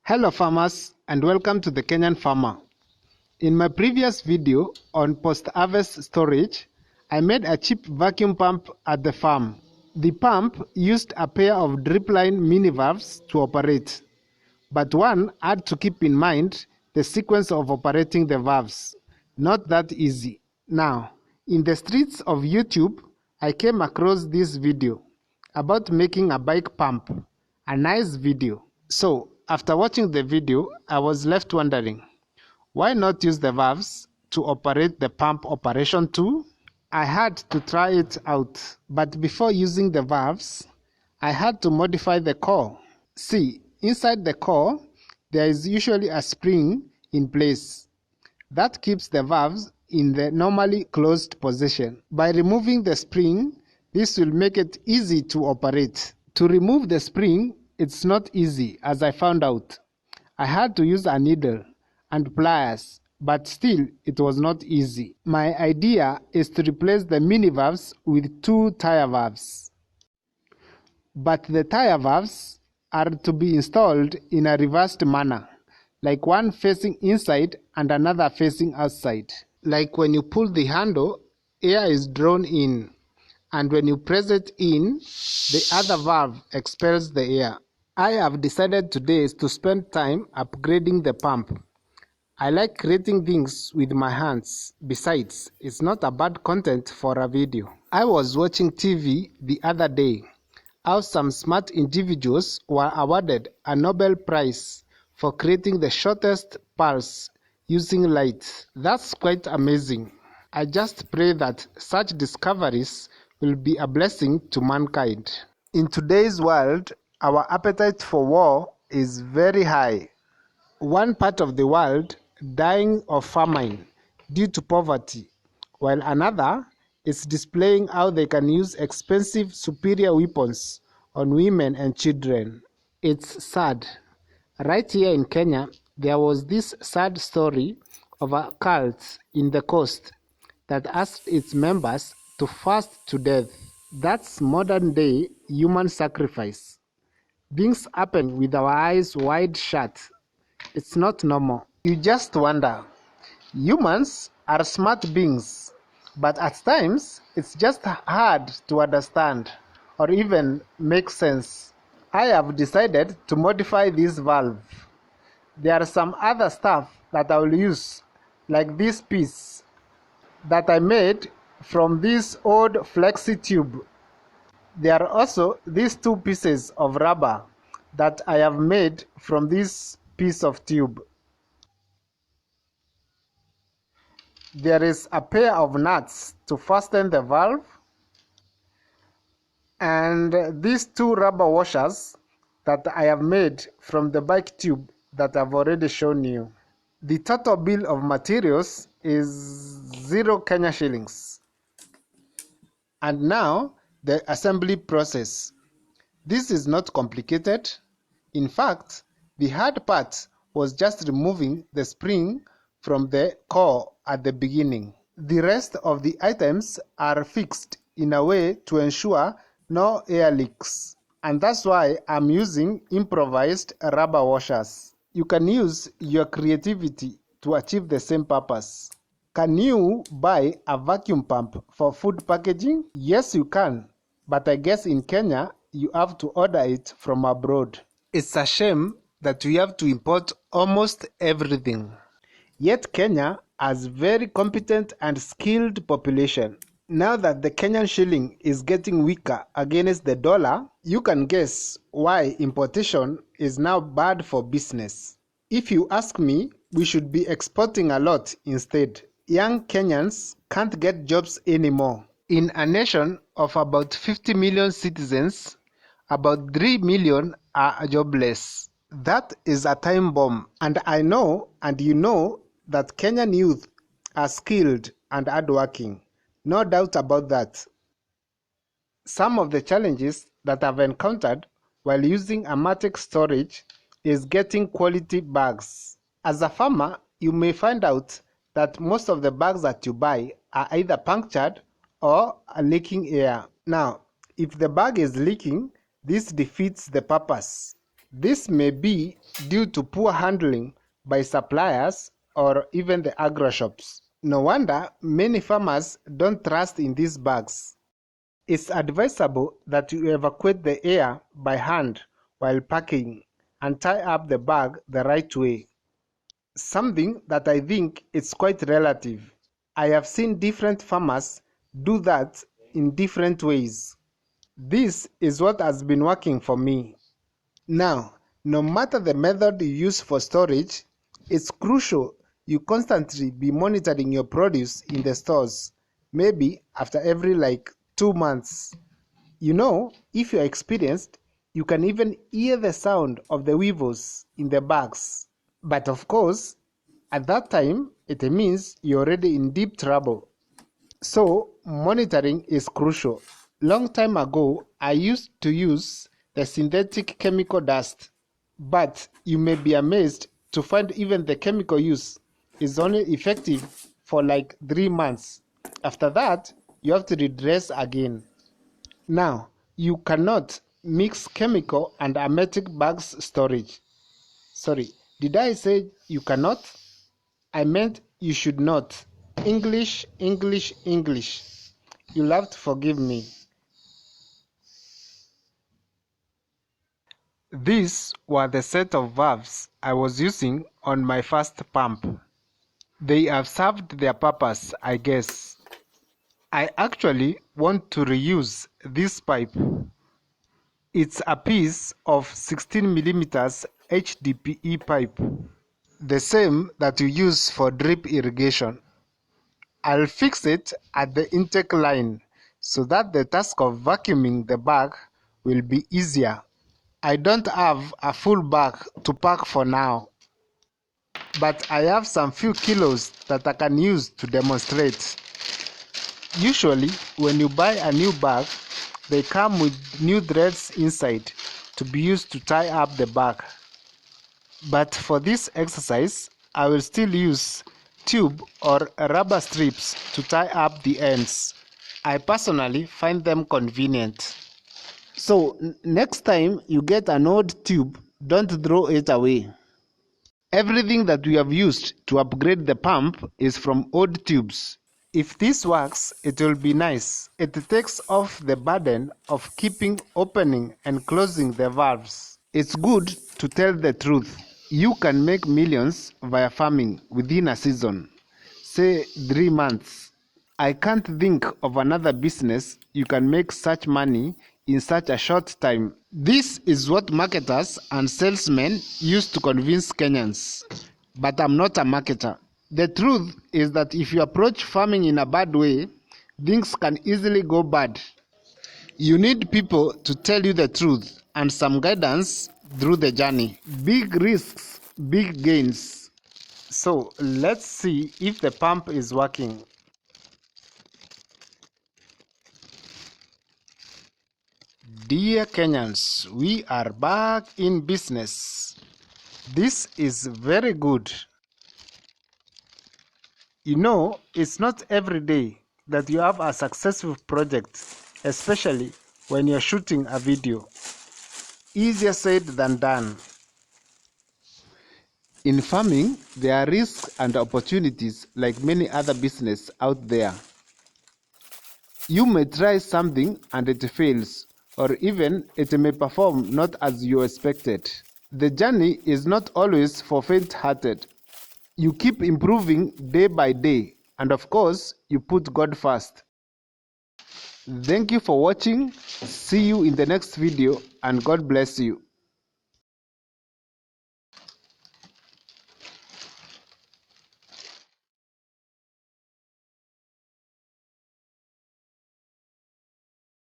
Hello farmers and welcome to the Kenyan Farmer. In my previous video on post-harvest storage, I made a cheap vacuum pump at the farm. The pump used a pair of drip-line mini valves to operate, but one had to keep in mind the sequence of operating the valves. Not that easy. Now, in the streets of YouTube, I came across this video about making a bike pump. A nice video. So, after watching the video, I was left wondering, why not use the valves to operate the pump operation too? I had to try it out, but before using the valves, I had to modify the core. See, inside the core, there is usually a spring in place that keeps the valves in the normally closed position. By removing the spring, this will make it easy to operate. To remove the spring, it's not easy, as I found out. I had to use a needle and pliers, but still it was not easy. My idea is to replace the mini valves with two tire valves. But the tire valves are to be installed in a reversed manner, like one facing inside and another facing outside. Like when you pull the handle, air is drawn in, and when you press it in, the other valve expels the air. I have decided today to spend time upgrading the pump. I like creating things with my hands. Besides, it's not a bad content for a video. I was watching TV the other day, how some smart individuals were awarded a Nobel Prize for creating the shortest pulse using light. That's quite amazing. I just pray that such discoveries will be a blessing to mankind. In today's world, our appetite for war is very high. One part of the world dying of famine due to poverty, while another is displaying how they can use expensive, superior weapons on women and children. It's sad. Right here in Kenya, there was this sad story of a cult in the coast that asked its members to fast to death. That's modern day human sacrifice. Things happen with our eyes wide shut. It's not normal. You just wonder. Humans are smart beings, but at times it's just hard to understand or even make sense. I have decided to modify this valve. There are some other stuff that I will use, like this piece that I made from this old flexi tube. There are also these two pieces of rubber that I have made from this piece of tube. There is a pair of nuts to fasten the valve, and these two rubber washers that I have made from the bike tube that I've already shown you. The total bill of materials is 0 Kenya shillings. And now the assembly process. This is not complicated. In fact, the hard part was just removing the spring from the core at the beginning. The rest of the items are fixed in a way to ensure no air leaks. And that's why I'm using improvised rubber washers. You can use your creativity to achieve the same purpose. Can you buy a vacuum pump for food packaging? Yes, you can. But I guess in Kenya, you have to order it from abroad. It's a shame that we have to import almost everything. Yet Kenya has very competent and skilled population. Now that the Kenyan shilling is getting weaker against the dollar, you can guess why importation is now bad for business. If you ask me, we should be exporting a lot instead. Young Kenyans can't get jobs anymore. In a nation of about 50 million citizens, about 3 million are jobless. That is a time bomb. And I know, and you know, that Kenyan youth are skilled and hardworking. No doubt about that. Some of the challenges that I've encountered while using hermetic storage is getting quality bags. As a farmer, you may find out that most of the bags that you buy are either punctured or are leaking air. Now, if the bag is leaking, this defeats the purpose. This may be due to poor handling by suppliers or even the agro shops. No wonder many farmers don't trust in these bags. It's advisable that you evacuate the air by hand while packing and tie up the bag the right way. Something that I think is quite relative. I have seen different farmers do that in different ways. This is what has been working for me. Now, no matter the method you use for storage, it's crucial you constantly be monitoring your produce in the stores, maybe after every 2 months. If you're experienced, you can even hear the sound of the weevils in the bags. But of course, at that time, it means you're already in deep trouble. So, monitoring is crucial. Long time ago, I used to use the synthetic chemical dust, but you may be amazed to find even the chemical use is only effective for 3 months. After that, you have to redress again. Now, you cannot mix chemical and hermetic bags storage. Sorry, did I say you cannot? I meant you should not. English, English, English. You'll have to forgive me. These were the set of valves I was using on my first pump. They have served their purpose, I guess. I actually want to reuse this pipe. It's a piece of 16mm HDPE pipe, the same that you use for drip irrigation. I'll fix it at the intake line so that the task of vacuuming the bag will be easier. I don't have a full bag to pack for now, but I have some few kilos that I can use to demonstrate. Usually, when you buy a new bag, they come with new threads inside to be used to tie up the bag. But for this exercise, I will still use tube or rubber strips to tie up the ends. I personally find them convenient. So next time you get an old tube, don't throw it away. Everything that we have used to upgrade the pump is from old tubes. If this works, it will be nice. It takes off the burden of keeping opening and closing the valves. It's good to tell the truth. You can make millions via farming within a season, say 3 months. I can't think of another business you can make such money in such a short time. This is what marketers and salesmen use to convince Kenyans. But I'm not a marketer. The truth is that if you approach farming in a bad way, things can easily go bad. You need people to tell you the truth and some guidance through the journey. Big risks, big gains. So let's see if the pump is working. Dear Kenyans, we are back in business. This is very good. It's not every day that you have a successful project, especially when you're shooting a video. Easier said than done. In farming, there are risks and opportunities like many other businesses out there. You may try something and it fails, or even it may perform not as you expected. The journey is not always for faint-hearted. You keep improving day by day, and of course, you put God first. Thank you for watching. See you in the next video, and God bless you.